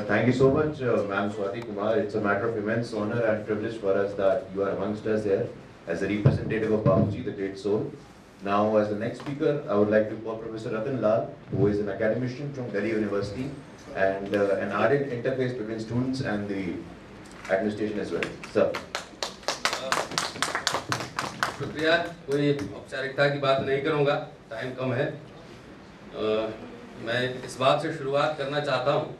Thank you so much, Ma'am Swati Kumar. It's a matter of immense honor and privilege for us that you are amongst us here as a representative of Bapuji, the great soul. Now, as the next speaker, I would like to call Professor Ratan Lal, who is an academician from Delhi University and an ardent interface between students and the administration as well. Sir. शुक्रिया, कोई औपचारिकता की बात नहीं करूँगा, time कम है। मैं इस बात से शुरुआत करना चाहता हूँ,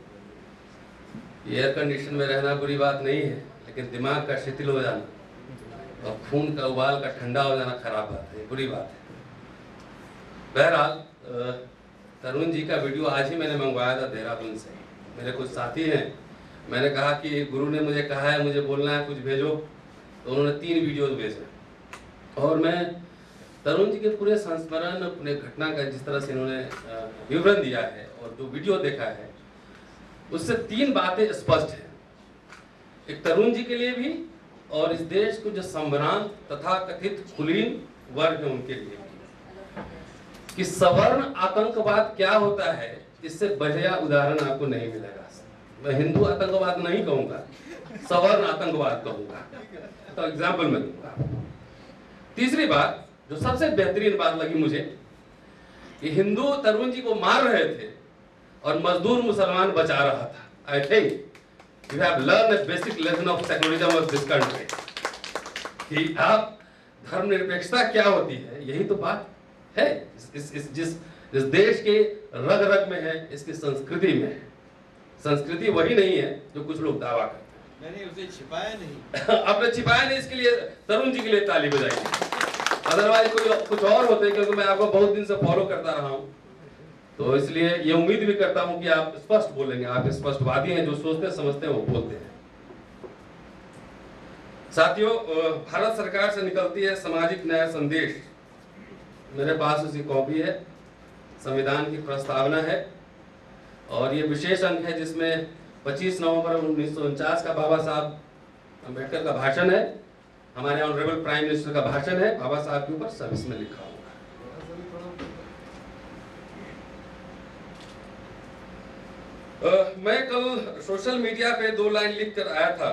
एयर कंडीशन में रहना बुरी बात नहीं है, लेकिन दिमाग का शिथिल हो जाना और खून का उबाल का ठंडा हो जाना खराब बात है, बुरी बात है। बहरहाल तरुण जी का वीडियो आज ही मैंने मंगवाया था देहरादून से। मेरे कुछ साथी हैं, मैंने कहा कि गुरु ने मुझे कहा है मुझे बोलना है, कुछ भेजो, तो उन्होंने 3 वीडियोज भेजे और मैं तरुण जी के पूरे संस्मरण, अपने घटना का जिस तरह से इन्होंने विवरण दिया है और जो वीडियो देखा है, उससे 3 बातें स्पष्ट हैं। एक तरुण जी के लिए भी और इस देश को जो संभ्रांत तथा कथित कुलीन वर्ग है उनके लिए कि सवर्ण आतंकवाद क्या होता है, इससे बढ़िया उदाहरण आपको नहीं मिलेगा। मैं हिंदू आतंकवाद नहीं कहूंगा, सवर्ण आतंकवाद कहूंगा, तो एग्जाम्पल मैं दूंगा। तीसरी बात जो सबसे बेहतरीन बात लगी मुझे कि हिंदू तरुण जी को मार रहे थे और मजदूर मुसलमान बचा रहा था। I think you have learn a basic lesson of secularism of this country कि आप धर्मनिरपेक्षता क्या होती है, यही तो बात है जिस देश के रग रग में है, इसकी संस्कृति में है। संस्कृति वही नहीं है जो कुछ लोग दावा करते हैं। मैंने उसे छिपाया नहीं। आपने छिपाया नहीं, इसके लिए तरुण जी के लिए ताली बजाइए। अदरवाइज कुछ और होते, क्योंकि मैं आपको बहुत दिन से फॉलो करता रहा हूँ, तो इसलिए ये उम्मीद भी करता हूँ कि आप स्पष्ट बोलेंगे। आप स्पष्टवादी हैं, जो सोचते समझते हैं वो बोलते हैं। साथियों, भारत सरकार से निकलती है सामाजिक न्याय संदेश। मेरे पास उसकी कॉपी है, संविधान की प्रस्तावना है और ये विशेष अंक है जिसमें 25 नवंबर 1949 का बाबा साहब अम्बेडकर का भाषण है, हमारे ऑनरेबल प्राइम मिनिस्टर का भाषण है, बाबा साहब के ऊपर सब इसमें लिखा हुआ है। मैं कल सोशल मीडिया पे 2 लाइन लिख कर आया था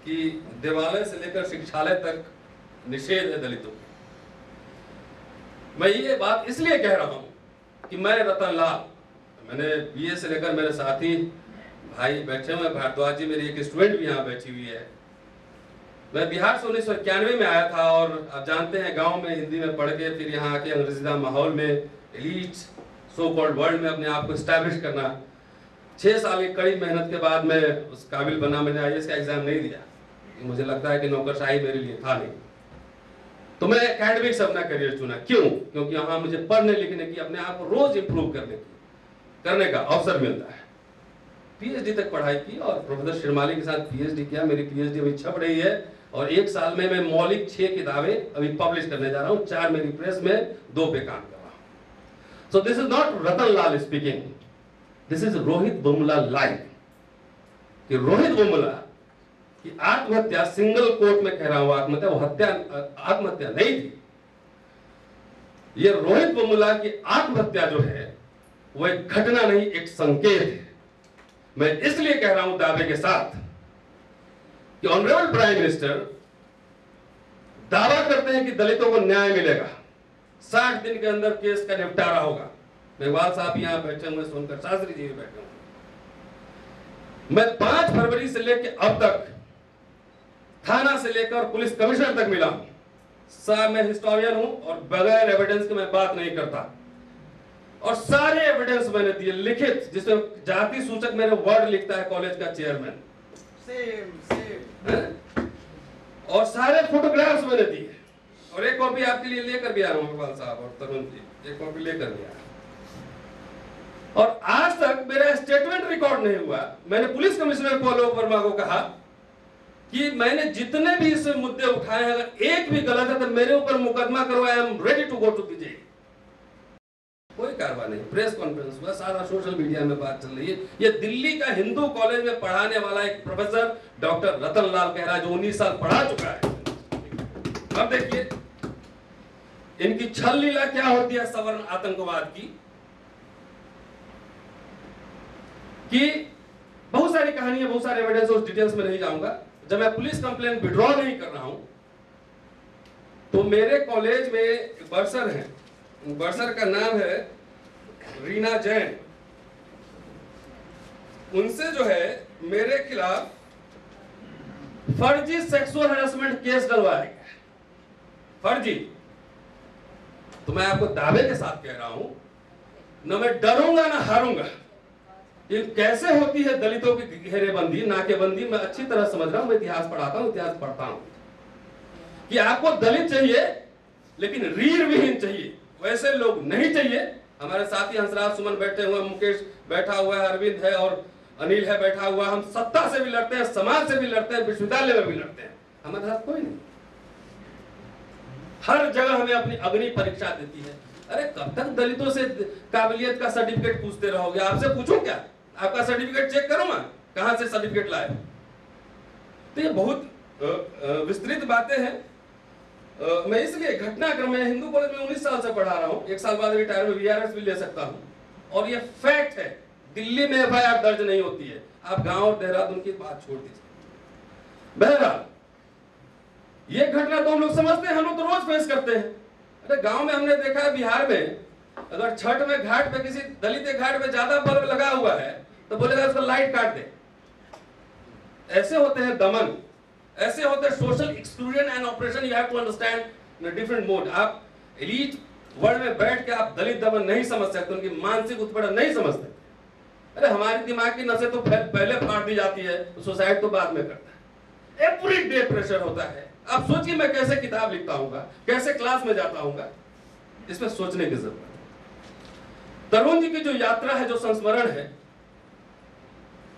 कि देवालय से लेकर शिक्षालय तक निषेध है दलितों। मैं ये बात इसलिए कह रहा हूं कि मैं रतन लाल, मैंने बीए से लेकर मेरे साथी भाई बैठे हुए, भारद्वाज जी मेरी एक स्टूडेंट भी यहाँ बैठी हुई है। मैं बिहार से 1991 में आया था और आप जानते हैं गांव में हिंदी में पढ़ के फिर यहाँ आके अंग्रेजीदा माहौल में एलीट सो कॉल्ड वर्ल्ड में अपने आप को स्टैब्लिश करना, 6 साल की कड़ी मेहनत के बाद मैं उस काबिल बना। मैंने आईएएस का एग्जाम नहीं दिया, मुझे लगता है कि नौकरशाही मेरे लिए था नहीं, तो मैं एकेडमिक से अपना करियर चुना। क्यों? क्योंकि यहाँ मुझे पढ़ने लिखने की, अपने आप को रोज इंप्रूव करने का अवसर मिलता है। पीएचडी तक पढ़ाई की और प्रोफेसर शिरमाली के साथ पीएचडी किया। मेरी पीएचडी अभी छप रही है और 1 साल में मैं मौलिक 6 किताबें अभी पब्लिश करने जा रहा हूँ। 4 मेरी प्रेस में, 2 पे काम कर रहा हूँ। So this is not Ratan Lal speaking, this is Rohit Vemula live. कि रोहित वेमुला की आत्महत्या, सिंगल कोट में कह रहा हूं आत्महत्या, वो आत्महत्या नहीं थी। ये रोहित वेमुला की आत्महत्या जो है वो एक घटना नहीं, एक संकेत है। मैं इसलिए कह रहा हूं दावे के साथ कि ऑनरेबल प्राइम मिनिस्टर दावा करते हैं कि दलितों को न्याय मिलेगा, 60 दिन के अंदर केस का निपटारा होगा। मेघवाल साहब यहां बैठे हुए, सोनकर शास्त्री जी भी बैठे हुए। मैं 5 फरवरी से लेकर अब तक थाना से लेकर पुलिस कमिश्नर तक मिला हूं। साहब मैं हिस्टोरियन हूं और बगैर एविडेंस के मैं बात नहीं करता, और सारे एविडेंस मैंने दिए लिखित, जिसमें जाति सूचक मेरे वर्ड लिखता है कॉलेज का चेयरमैन, और सारे फोटोग्राफ्स मैंने दिए। और एक कॉपी आपके लिए लेकर भी आया हूं मेघवाल साहब और तरुण जी, एक कॉपी लेकर भी आया। और आज तक मेरा स्टेटमेंट रिकॉर्ड नहीं हुआ। मैंने पुलिस कमिश्नर को आलोक वर्मा को कहा कि मैंने जितने भी इस मुद्दे उठाए हैं, अगर एक भी गलत है तो मेरे ऊपर मुकदमा करो, I am ready to go to the jail. कोई कार्रवाई नहीं। प्रेस कॉन्फ्रेंस हुआ, सारा सोशल मीडिया में बात चल रही है। ये दिल्ली का हिंदू कॉलेज में पढ़ाने वाला एक प्रोफेसर डॉक्टर रतन लाल कह रहा है, जो 19 साल पढ़ा चुका है। अब देखिए, इनकी छल लीला क्या होती है सवर्ण आतंकवाद की, कि बहुत सारी कहानियां, बहुत सारे एविडेंस, उस डिटेल्स में नहीं जाऊंगा। जब मैं पुलिस कंप्लेंट विड्रॉ नहीं कर रहा हूं तो मेरे कॉलेज में एक बर्सर है, बर्सर का नाम है रीना जैन, उनसे जो है मेरे खिलाफ फर्जी सेक्सुअल हैरेसमेंट केस डलवाया गया, फर्जी। तो मैं आपको दावे के साथ कह रहा हूं, न मैं डरूंगा ना हारूंगा। ये कैसे होती है दलितों की घेरेबंदी, नाकेबंदी, मैं अच्छी तरह समझ रहा हूं, मैं इतिहास पढ़ाता हूं, इतिहास पढ़ता हूं, कि आपको दलित चाहिए लेकिन रीढ़ विहीन चाहिए, वैसे लोग नहीं चाहिए। हमारे साथी हंसराज सुमन बैठे हुए, मुकेश बैठा हुआ है, अरविंद है और अनिल है बैठा हुआ। हम सत्ता से भी लड़ते हैं, समाज से भी लड़ते हैं, विश्वविद्यालय में भी लड़ते हैं, हमारे साथ कोई नहीं। हर जगह हमें अपनी अग्नि परीक्षा देती है। अरे कब तक दलितों से काबिलियत का सर्टिफिकेट पूछते रहोगे? आपसे पूछूं क्या? आपका सर्टिफिकेट चेक करूं मैं, कहां से सर्टिफिकेट लाए? तो ये बहुत विस्तृत बातें हैं। मैं इसलिए घटनाक्रम में हिंदू कॉलेज में 19 साल से पढ़ा रहा हूं, 1 साल बाद रिटायर में वीआरएस भी ले सकता हूं, और ये फैक्ट है। दिल्ली में एफआईआर दर्ज नहीं होती है, आप गांव और देहरादून की बात छोड़ दीजिए। बहरहाल ये घटना तो हम लोग समझते हैं, हम लोग तो रोज फेस करते हैं। अरे गांव में हमने देखा है, बिहार में अगर छठ में घाट पे, किसी दलित घाट पे ज्यादा बल्ब लगा हुआ है तो बोलेगा उसको लाइट काट दे। ऐसे होते हैं दमन, ऐसे होते हैं social exclusion and operation. You have to understand in a different mode. आप एलीट वर्ल्ड में बैठ के आप दलित दमन नहीं समझ सकते, उनकी मानसिक उत्पीड़न नहीं समझते। अरे हमारी दिमाग की नसें तो पहले फाड़ दी जाती है, तो सुसाइड तो बाद में करता है। एवरी डे प्रेशर होता है। आप सोचिए मैं कैसे किताब लिखता हूँगा, कैसे क्लास में जाता हूँगा, इसमें सोचने की जरूरत है। तरुण जी की जो यात्रा है, जो संस्मरण है,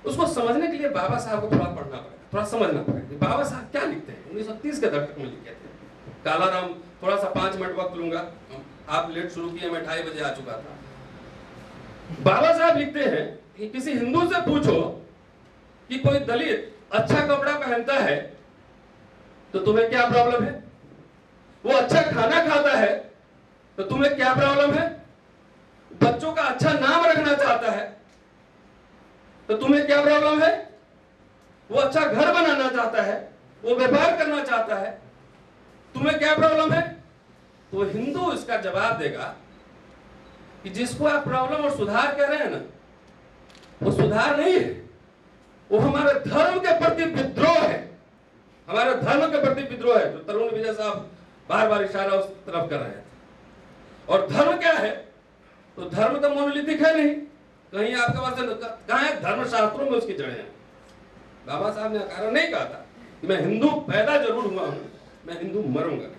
उसको समझने के लिए बाबा साहब को थोड़ा पढ़ना पड़ेगा, थोड़ा समझना पड़ेगा कि बाबा साहब क्या लिखते हैं। 1930 के दशक में लिखे थे। कालाराम, थोड़ा सा 5 मिनट वक्त लूंगा, आप लेट शुरू किए, मैं 2:30 बजे आ चुका था। बाबा साहब लिखते हैं कि किसी हिंदू से पूछो कि कोई दलित अच्छा कपड़ा पहनता है तो तुम्हें क्या प्रॉब्लम है? वो अच्छा खाना खाता है तो तुम्हें क्या प्रॉब्लम है? बच्चों का अच्छा नाम रखना चाहता है तो तुम्हें क्या प्रॉब्लम है? वो अच्छा घर बनाना चाहता है, वो व्यापार करना चाहता है, तुम्हें क्या प्रॉब्लम है? तो हिंदू इसका जवाब देगा कि जिसको आप प्रॉब्लम और सुधार कह रहे हैं ना, वो सुधार नहीं है, वो हमारे धर्म के प्रति विद्रोह है, हमारे धर्म के प्रति विद्रोह है। जो तरुण विजय साहब बार बार इशारा उस तरफ कर रहे थे। और धर्म क्या है? तो धर्म तो मोनोलिथिक है नहीं, कहीं आपके पास कहां है? धर्म शास्त्रों में उसकी जड़ें हैं। बाबा साहब ने कारण नहीं कहा था कि मैं हिंदू पैदा जरूर हुआ हूं, मैं हिंदू मरूंगा।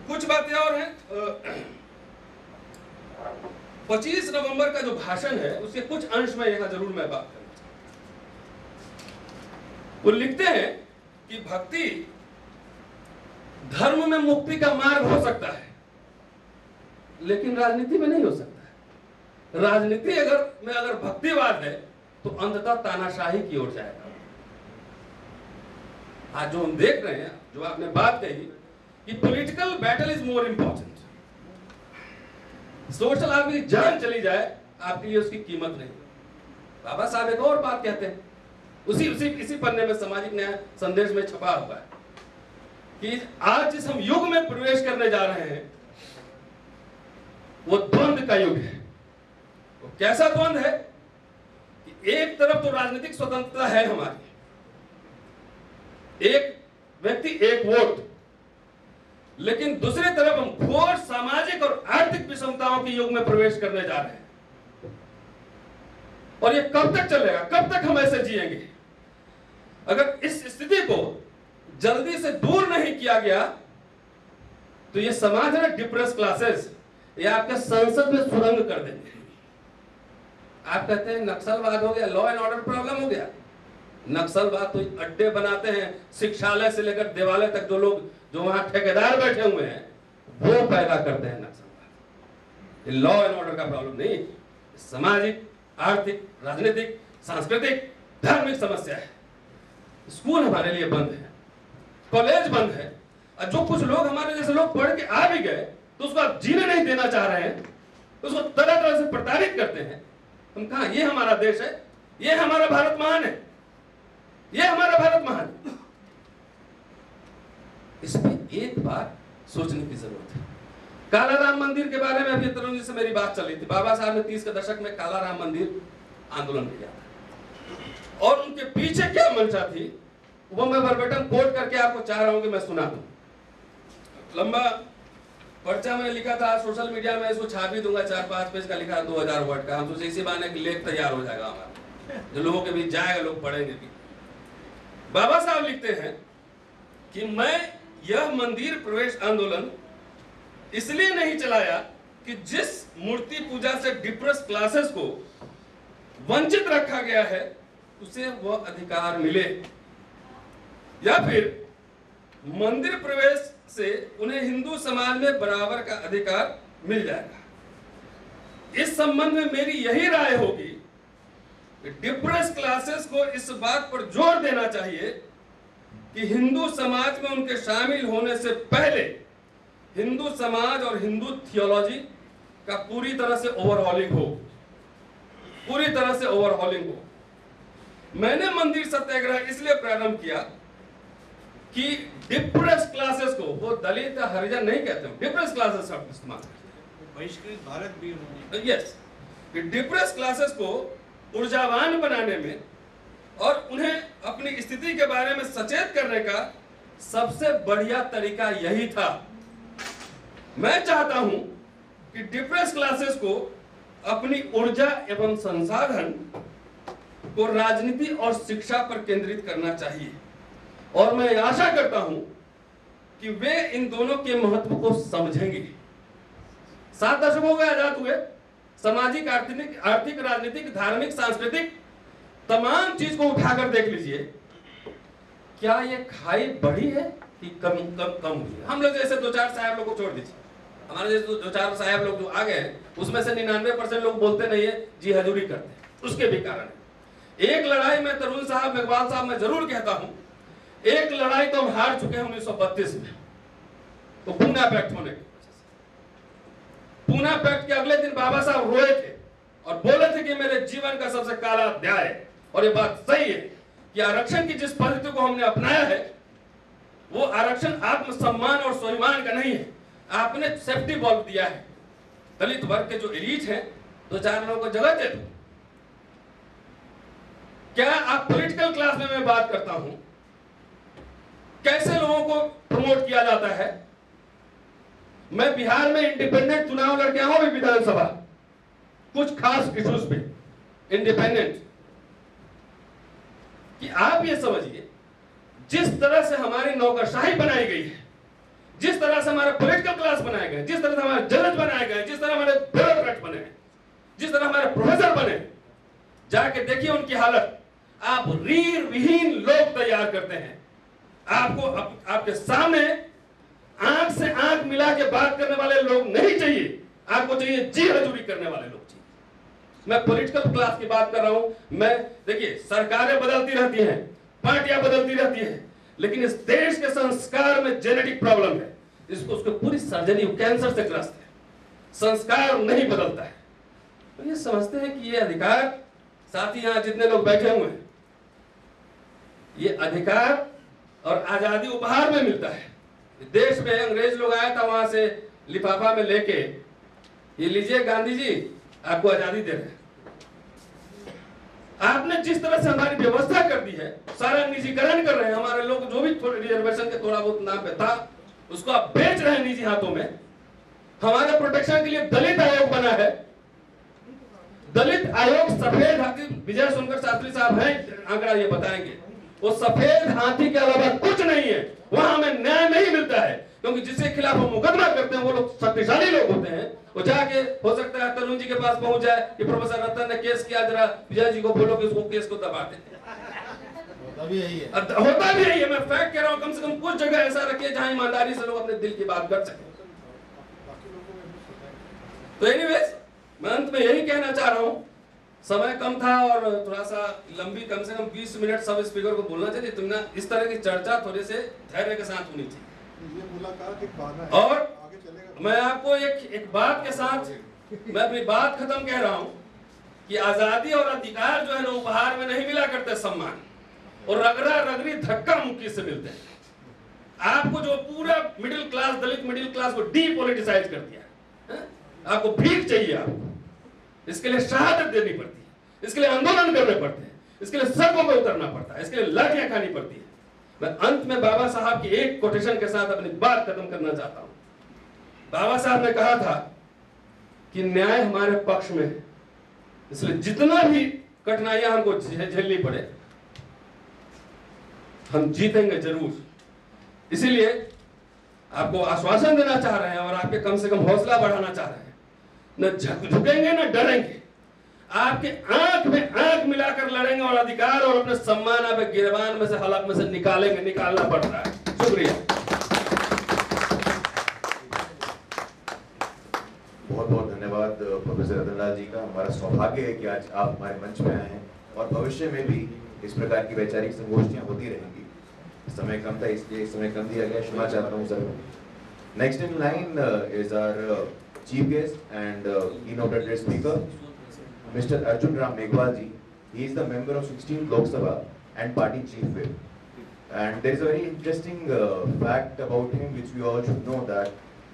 कुछ बातें और हैं। 25 नवंबर का जो भाषण है उसके कुछ अंश में यहां जरूर मैं बात करना चाहता हूं। वो लिखते हैं कि भक्ति धर्म में मुक्ति का मार्ग हो सकता है, लेकिन राजनीति में नहीं हो सकता है। राजनीति अगर भक्तिवाद है तो अंततः तानाशाही की ओर जाएगा। आज जो हम देख रहे हैं, जो आपने बात कही कि political battle is more important, social आदमी जान चली जाए आपके लिए उसकी कीमत नहीं। बाबा साहब एक और बात कहते हैं, इसी पन्ने में सामाजिक न्याय संदेश में छपा हुआ है कि आज जिस हम युग में प्रवेश करने जा रहे हैं वो द्वंद्व का युग है। वो कैसा द्वंद्व है कि एक तरफ तो राजनीतिक स्वतंत्रता है हमारी, एक व्यक्ति एक वोट, लेकिन दूसरी तरफ हम घोर सामाजिक और आर्थिक विषमताओं के युग में प्रवेश करने जा रहे हैं। और ये कब तक चलेगा? कब तक हम ऐसे जिएंगे? अगर इस स्थिति को जल्दी से दूर नहीं किया गया तो ये समाज है ना, डिप्रेस क्लासेस, ये आपके संसद में सुरंग कर देंगे। आप कहते हैं नक्सलवाद हो गया, लॉ एंड ऑर्डर प्रॉब्लम हो गया। नक्सलवाद तो अड्डे बनाते हैं, शिक्षालय से लेकर देवालय तक जो लोग, जो वहां ठेकेदार बैठे हुए हैं, वो पैदा करते हैं नक्सलवाद। ये लॉ एंड ऑर्डर का प्रॉब्लम नहीं, सामाजिक, आर्थिक, राजनीतिक, सांस्कृतिक, धार्मिक समस्या है। स्कूल हमारे लिए बंद है, कॉलेज बंद है, और जो कुछ लोग हमारे जैसे लोग पढ़ के आ भी गए तो उसको आप जीने नहीं देना चाह रहे हैं, तो उसको तरह तरह से प्रताड़ित करते हैं। हम कहा ये हमारा देश है, ये हमारा भारत महान है, ये हमारा भारत महान। इस पे एक बार सोचने की जरूरत है। काला राम मंदिर के बारे में अभी तरुण जी से मेरी बात चल रही थी। बाबा साहब ने 30 के दशक में काला राम मंदिर आंदोलन किया था, और उनके पीछे क्या मंशा थी वो मैं वर्बेटम कोट करके आपको चाह रहा हूं कि मैं सुना दूं। लंबा पर्चा मैंने लिखा था, सोशल मीडिया में इसको छाप भी दूंगा, 4-5 पेज का लिखा, 2000 वर्ड का। हम सोचे इसी बहाने कि लेख तैयार हो जाएगा हमारा, जो लोगों के बीच जाएगा, लोग पढ़ेंगे भी। बाबा साहब लिखते हैं कि मैं यह मंदिर प्रवेश आंदोलन इसलिए नहीं चलाया कि जिस मूर्ति पूजा से डिप्रेस क्लासेस को वंचित रखा गया है उसे वह अधिकार मिले, या फिर मंदिर प्रवेश से उन्हें हिंदू समाज में बराबर का अधिकार मिल जाएगा। इस संबंध में मेरी यही राय होगी कि डिप्रेस क्लासेस को इस बात पर जोर देना चाहिए कि हिंदू समाज में उनके शामिल होने से पहले हिंदू समाज और हिंदू थियोलॉजी का पूरी तरह से ओवरहॉलिंग हो, पूरी तरह से ओवरहॉलिंग हो। मैंने मंदिर सत्याग्रह इसलिए प्रारंभ किया कि डिप्रेस क्लासेस को, वो दलित या हरिजन नहीं कहते हैं, डिप्रेस क्लासेस शब्द इस्तेमाल करते हैं। बहिष्कृत भारत भी उन्होंने, यस, कि डिप्रेस क्लासेस को ऊर्जावान बनाने में और उन्हें अपनी स्थिति के बारे में सचेत करने का सबसे बढ़िया तरीका यही था। मैं चाहता हूं कि डिप्रेस क्लासेस को अपनी ऊर्जा एवं संसाधन को राजनीति और शिक्षा पर केंद्रित करना चाहिए, और मैं आशा करता हूं कि वे इन दोनों के महत्व को समझेंगे। 7 दशक हो गए आजाद हुए, सामाजिक, आर्थिक, राजनीतिक, धार्मिक, सांस्कृतिक तमाम चीज को उठाकर देख लीजिए, क्या ये खाई बढ़ी है कि कम हुई है? हम लोग जैसे 2-4 साहब लोग को छोड़ दीजिए, हमारे जैसे 2-4 साहब लोग जो आ गए हैं उसमें से 99% लोग बोलते नहीं है, जी हजूरी करते हैं। उसके भी कारण है। एक लड़ाई में तरुण साहब, इकबाल साहब, मैं जरूर कहता हूं, एक लड़ाई तो हम हार चुके हैं 1932 में, तो पूना पैक्ट होने की वजह से। पूना पैक्ट के अगले दिन बाबा साहब रोए थे और बोले थे कि मेरे जीवन का सबसे काला अध्याय है, और ये बात सही है कि आरक्षण की जिस पद्धति को हमने अपनाया है वो आरक्षण आत्मसम्मान और स्वाभिमान का नहीं है, आपने सेफ्टी वॉल्व दिया है। दलित वर्ग के जो एलीट हैं 2-4 लोगों को जगह दे दो। क्या आप पॉलिटिकल क्लास में मैं बात करता हूं, कैसे लोगों को प्रमोट किया जाता है। मैं बिहार में इंडिपेंडेंट चुनाव लड़के आऊं भी विधानसभा, कुछ खास इश्यूज पे इंडिपेंडेंट, कि आप ये समझिए जिस तरह से हमारी नौकरशाही बनाई गई है, जिस तरह से हमारे पॉलिटिकल क्लास बनाए गए, जिस तरह से हमारे जज बनाए गए, जिस तरह हमारे ब्यूरोक्रेट बने, जिस तरह हमारे प्रोफेसर बने, जाके देखिए उनकी हालत। आप रीढ़ विहीन लोग तैयार करते हैं। आपको आपके सामने आंख से आंख मिला के बात करने वाले लोग नहीं चाहिए, आपको चाहिए जी हजूरी करने वाले लोग चाहिए। मैं पॉलिटिकल क्लास की बात कर रहा हूं। मैं देखिए, सरकारें बदलती रहती हैं, पार्टियां बदलती रहती हैं, लेकिन इस देश के संस्कार में जेनेटिक प्रॉब्लम है। इसको उसको पूरी सर्जरी कैंसर से ग्रस्त है, संस्कार नहीं बदलता है। तो ये समझते हैं कि ये अधिकार, साथी यहां जितने लोग बैठे हुए हैं, ये अधिकार और आजादी उपहार में मिलता है। देश में अंग्रेज लोग आया था, वहां से लिफाफा में लेके, ये लीजिए गांधी जी आपको आजादी दे रहे हैं। आपने जिस तरह से हमारी व्यवस्था कर दी है, सारा निजीकरण कर रहे हैं, हमारे लोग जो भी रिजर्वेशन के थोड़ा बहुत नाम पे था उसको आप बेच रहे हैं निजी हाथों में। हमारे प्रोटेक्शन के लिए दलित आयोग बना है। दलित आयोग सफेद हाथी, विजय सुनकर शास्त्री साहब हैं, आंकड़ा ये बताएंगे, वो सफेद हाथी के अलावा कुछ नहीं है। वहां हमें न्याय नहीं मिलता है, क्योंकि जिसके खिलाफ हम मुकदमा करते हैं वो लोग शक्तिशाली लोग होते हैं। वो जाके हो सकता है तरुण जी के पास पहुंच जाए कि प्रोफेसर रतन ने केस किया, जरा विजय जी को बोलो कि उसको केस को दबा देते। होता भी यही है। मैं फैक्ट कह रहा हूं। कम से कम कुछ जगह ऐसा रखिए जहां ईमानदारी से लोग अपने दिल की बात कर सके। तो एनीवेज, मैं अंत में यही कहना चाह रहा हूं समय कम था और थोड़ा सा लंबी, कम से कम 20 मिनट सब स्पीकर को बोलना चाहिए। तुमने इस तरह की चर्चा थोड़े से धैर्य के साथ होनी चाहिए। ये मुलाकात एक बहाना है, और आगे चलेगा। मैं आपको एक बात के साथ मैं अपनी बात खत्म कह रहा हूं कि आजादी और अधिकार जो है ना उपहार में नहीं मिला करते, सम्मान और रगड़ा रगड़ी धक्का मुक्की से मिलते हैं। आपको जो पूरा मिडिल क्लास, दलित मिडिल क्लास को डीपोलिटिसाइज कर दिया है? आपको भीख चाहिए, आपको इसके लिए शहादत देनी पड़ती है, इसके लिए आंदोलन करने पड़ते हैं, इसके लिए सड़कों पर उतरना पड़ता है, इसके लिए लाठियां खानी पड़ती है। मैं अंत में बाबा साहब की एक कोटेशन के साथ अपनी बात खत्म करना चाहता हूं। बाबा साहब ने कहा था कि न्याय हमारे पक्ष में है, इसलिए जितना भी कठिनाइयां हमको झेलनी पड़े हम जीतेंगे जरूर। इसीलिए आपको आश्वासन देना चाह रहे हैं और आपके कम से कम हौसला बढ़ाना चाह रहे हैं। न झुकेंगे न डरेंगे, आपके आंख में आंख मिलाकर लड़ेंगे और अधिकार और अपने सम्मान आप गिरबान में से, हलक में से निकालेंगे, निकालना पड़ रहा है। शुक्रिया। बहुत बहुत धन्यवाद प्रोफेसर रतनलाल जी का। हमारा सौभाग्य है कि आज आप हमारे मंच में आए हैं और भविष्य में भी इस प्रकार की वैचारिक संगोष्ठियां होती रहेंगी। समय कम था इसलिए समय कम दिया गया, क्षमा चाहता हूं sir. Next in line is our chief guest and keynote address speaker mister Arjun Ram Meghwal ji. He is the member of 16th Lok Sabha and party chief whip. And there is a very interesting fact about him which we all should know, that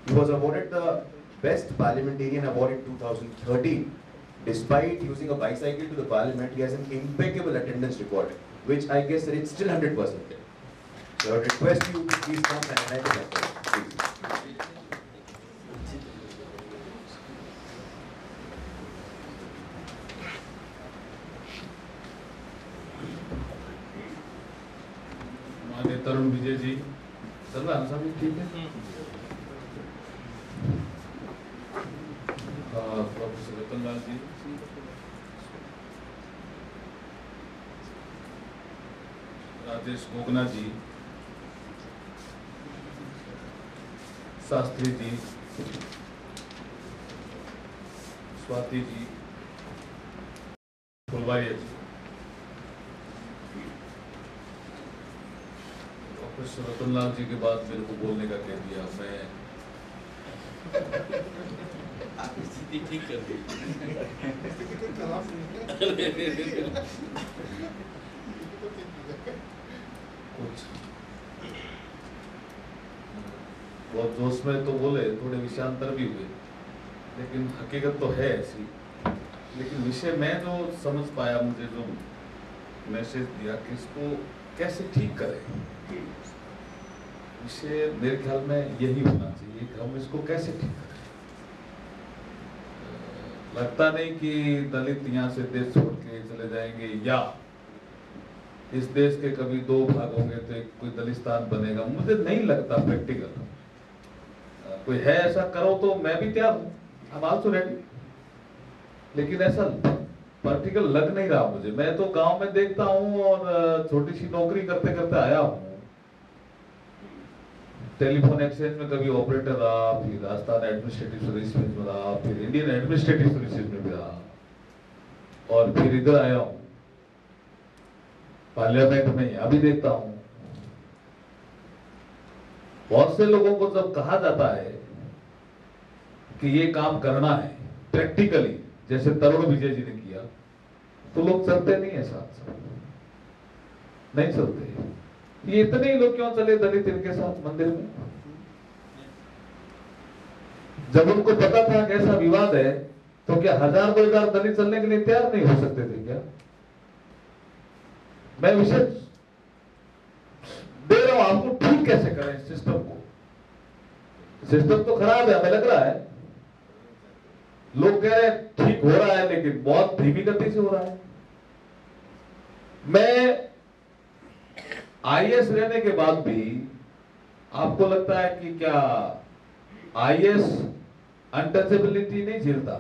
he was awarded the Best Parliamentarian Award in 2013. Despite using a bicycle to the parliament, he has an impeccable attendance record, which I guess it's still 100%. So I would request you to please come and enlighten us. Please. माननीय तरुण Vijay ji, sir सभी ठीक है? Professor Ratanlal जी, राजेश गोगना जी, शास्त्री जी, स्वाति जी, फुलवारिया जी, professor Ratanlal जी के बाद मेरे को बोलने का कह दिया। मैं ठीक कर दी। कुछ बहुत जोश में तो बोले, थोड़े विषयांतर भी हुए, लेकिन हकीकत तो है ऐसी। लेकिन विषय मैं जो समझ पाया, मुझे जो मैसेज दिया कि इसको कैसे ठीक करें, विषय मेरे ख्याल में यही होना चाहिए कि हम इसको कैसे ठीक करें। लगता नहीं कि दलित यहाँ से देश छोड़ के चले जाएंगे या इस देश के कभी दो भाग होंगे तो एक कोई दलिस्तान बनेगा, मुझे नहीं लगता प्रैक्टिकल। कोई है ऐसा करो तो मैं भी तैयार हूँ, I'm also ready। लेकिन ऐसा प्रैक्टिकल लग नहीं रहा मुझे। मैं तो गांव में देखता हूँ और छोटी सी नौकरी करते करते आया हूँ। टेलीफोन एक्सचेंज में कभी ऑपरेटर रहा, फिर राजस्थान एडमिनिस्ट्रेटिव सर्विस में रहा, फिर इंडियन एडमिनिस्ट्रेटिव सर्विसेज में भी रहा, और फिर इधर आया हूँ पार्लियामेंट में, यहाँ भी देखता हूँ। बहुत से लोगों को जब कहा जाता है कि ये काम करना है प्रैक्टिकली, जैसे तरुण विजय जी ने किया, तो लोग चलते नहीं है साथ साथ, नहीं चलते। ये इतने ही लोग क्यों चले दलित इनके साथ मंदिर में? जब उनको पता था कैसा विवाद है, तो क्या 1000-2000 दलित चलने के लिए तैयार नहीं हो सकते थे क्या? मैं विषय दे रहा हूं आपको, ठीक कैसे करें सिस्टम को। सिस्टम तो खराब है, हमें लग रहा है। लोग कह रहे हैं ठीक हो रहा है, लेकिन बहुत धीमी गति से हो रहा है। मैं आईएएस रहने के बाद भी आपको लगता है कि क्या आईएएस अनटचेबिलिटी नहीं झेलता?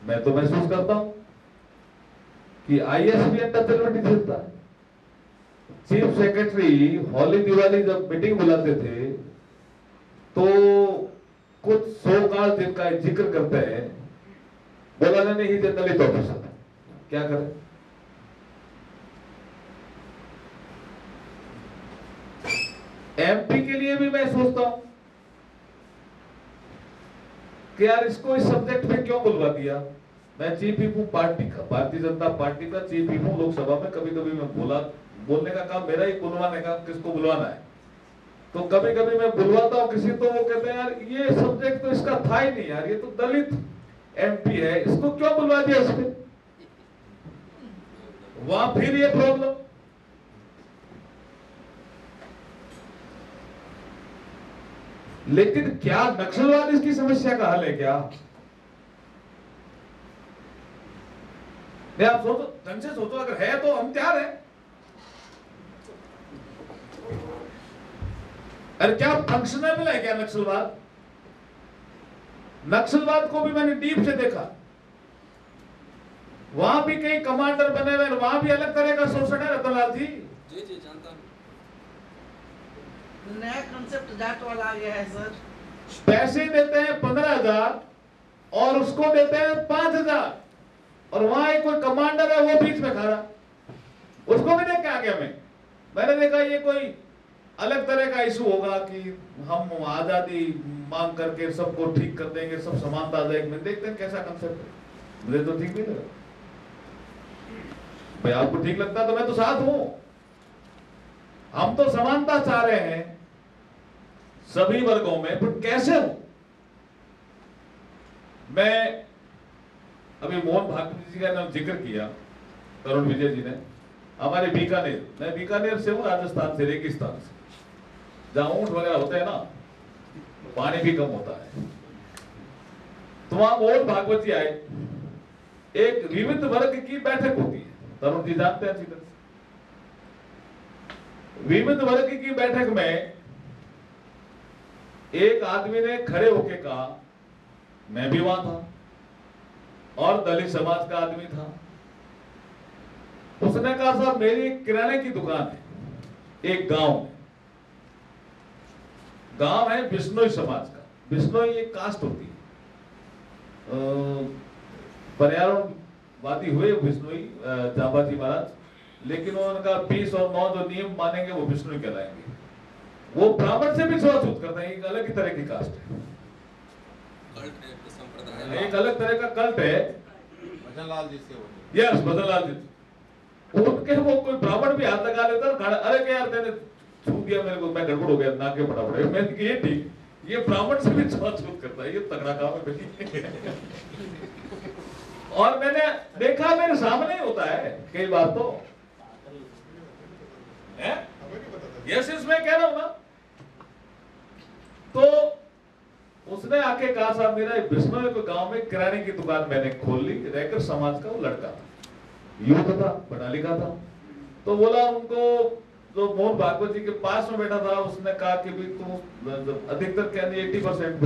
मैं तो महसूस करता हूं कि आईएएस भी अनटचेबिलिटी झेलता है। चीफ सेक्रेटरी होली दिवाली जब मीटिंग बुलाते थे तो कुछ 100 जिनका जिक्र करते हैं, बोला नहीं, ही दलित ऑफिसर, क्या करें? एमपी के लिए भी मैं सोचता हूं कि यार इसको इस सब्जेक्ट में क्यों बुलवा दिया। मैं चीफ व्हिप हूं पार्टी का, भारतीय जनता पार्टी का चीफ व्हिप हूं लोकसभा में। कभी कभी मैं बोलने का काम मेरा ही, बुलवाने का किसको बुलवाना है। तो कभी कभी मैं बुलवाता हूं किसी, तो वो कहते हैं यार ये सब्जेक्ट तो इसका था ही नहीं यार, ये तो दलित एमपी है, इसको क्यों बुलवा दिया इसमें। वहां फिर ये प्रॉब्लम। लेकिन क्या नक्सलवाद इसकी समस्या का हल है क्या? नहीं, आप सोचो, ढंग से सोचो, अगर है तो हम तैयार हैं। अरे क्या फंक्शनल है क्या नक्सलवाद? नक्सलवाद को भी मैंने डीप से देखा, वहां भी कई कमांडर बने हुए, वहां भी अलग तरह का शोषण है रतनलाल जी। जी जानता हूं। नया कंसेप्ट जाट वाला आ गया है सर। पैसे देते हैं 15,000 और उसको देते हैं 5,000, और वहां एक कोई कमांडर है वो बीच में खड़ा, उसको भी देख के आ गया मैंने देखा ये कोई अलग तरह का इशू होगा कि हम आजादी मांग करके सबको ठीक कर देंगे, सब समानता आ जाएगी। मैं देखते हैं कैसा कंसेप्ट है, मुझे तो ठीक नहीं लगा। भाई आपको ठीक लगता तो मैं तो साथ हूं। हम तो समानता चाह रहे हैं सभी वर्गों में, पर कैसे हो? मैं अभी मोहन भागवत जी का नाम जिक्र किया, तरुण विजय जी ने। हमारे बीकानेर, मैं बीकानेर से हूं, राजस्थान से, रेगिस्तान से, जहां ऊंट वगैरह होते हैं ना, पानी भी कम होता है। तो वहां मोहन भागवत जी आए, एक विविध वर्ग की बैठक होती है, तरुण जी जानते हैं अच्छी तरह से। विविध वर्ग की बैठक में एक आदमी ने खड़े होके कहा, मैं भी वहां था और दलित समाज का आदमी था। उसने कहा साहब मेरी एक किराने की दुकान है एक गांव में, गांव है बिश्नोई समाज का। बिश्नोई एक कास्ट होती है, पर्यावरणवादी हुए बिश्नोई जाबाजी महाराज, लेकिन उनका 20 और 9 जो नियम मानेंगे वो बिश्नोई कहलाएंगे। वो ब्राह्मण से भी छुआछूत करते हैं, एक अलग ही तरह की कास्ट है, एक अलग तरह का कल्ट है। भजनलाल जी से हो, यस, भजनलाल जी उनके, वो कोई ब्राह्मण भी हाथ लगा लेता, अरे क्या यार मैंने छू दिया, मेरे को, मैं गड़बड़ हो गया, नाके पड़ा पड़े। मैंने कहा ये ठीक, ये ब्राह्मण से भी छुआछूत करता है, ये तगड़ा काम है भाई। और मैंने देखा मेरे सामने ही होता है कई बार तो है। हमें नहीं पता था। यस यस, मैं कह रहा हूं ना। तो उसने आके कहा साहब मेरा बिश्नोई के गांव में किराने की दुकान मैंने खोल ली, रहकर समाज का वो लड़का था, युवक था, पढ़ा लिखा था। तो बोला उनको, जो मोहन भागवत जी के पास में बैठा था, उसने कहा कि भी तुम अधिकतर कहने 80%